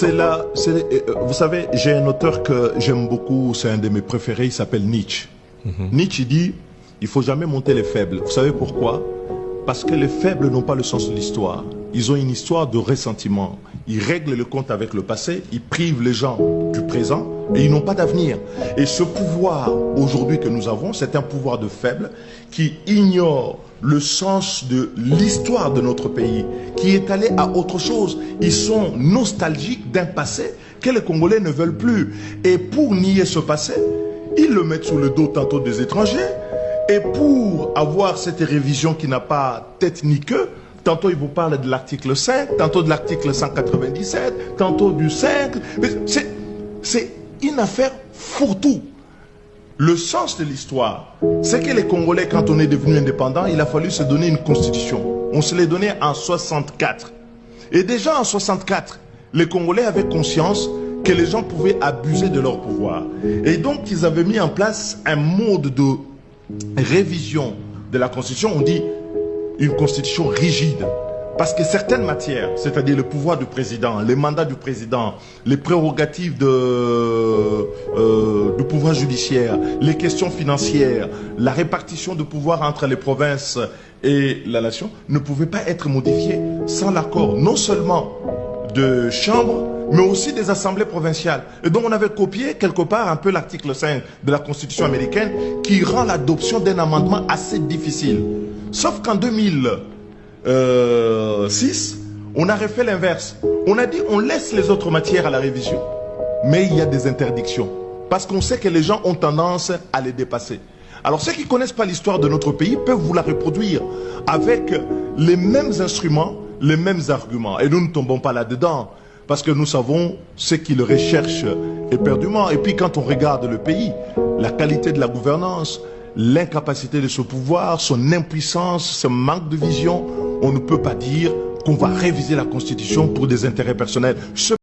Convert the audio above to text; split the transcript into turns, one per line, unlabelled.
Vous savez, j'ai un auteur que j'aime beaucoup, c'est un de mes préférés, il s'appelle Nietzsche. Nietzsche dit, il ne faut jamais monter les faibles. Vous savez pourquoi? Parce que les faibles n'ont pas le sens de l'histoire. Ils ont une histoire de ressentiment. Ils règlent le compte avec le passé, ils privent les gens du présent et ils n'ont pas d'avenir. Et ce pouvoir aujourd'hui que nous avons, c'est un pouvoir de faibles qui ignore le sens de l'histoire de notre pays, qui est allé à autre chose. Ils sont nostalgiques d'un passé que les Congolais ne veulent plus. Et pour nier ce passé, ils le mettent sous le dos tantôt des étrangers. Et pour avoir cette révision qui n'a pas tête ni queue, tantôt ils vous parlent de l'article 5, tantôt de l'article 197, tantôt du 5. C'est une affaire fourre-tout. Le sens de l'histoire, c'est que les Congolais, quand on est devenu indépendant, il a fallu se donner une constitution. On se l'est donné en 64. Et déjà en 64, les Congolais avaient conscience que les gens pouvaient abuser de leur pouvoir. Et donc, ils avaient mis en place un mode de révision de la constitution. On dit une constitution rigide. Parce que certaines matières, c'est-à-dire le pouvoir du président, les mandats du président, les prérogatives du pouvoir judiciaire, les questions financières, la répartition de pouvoir entre les provinces et la nation, ne pouvaient pas être modifiées sans l'accord, non seulement de chambres, mais aussi des assemblées provinciales. Et donc on avait copié quelque part un peu l'article 5 de la Constitution américaine qui rend l'adoption d'un amendement assez difficile. Sauf qu'en 2006, on a refait l'inverse. On a dit on laisse les autres matières à la révision. Mais il y a des interdictions. Parce qu'on sait que les gens ont tendance à les dépasser. Alors ceux qui ne connaissent pas l'histoire de notre pays peuvent vous la reproduire avec les mêmes instruments, les mêmes arguments. Et nous ne tombons pas là-dedans. Parce que nous savons ce qu'ils recherchent éperdument. Et puis quand on regarde le pays, la qualité de la gouvernance, l'incapacité de ce pouvoir, son impuissance, ce manque de vision, on ne peut pas dire qu'on va réviser la Constitution pour des intérêts personnels.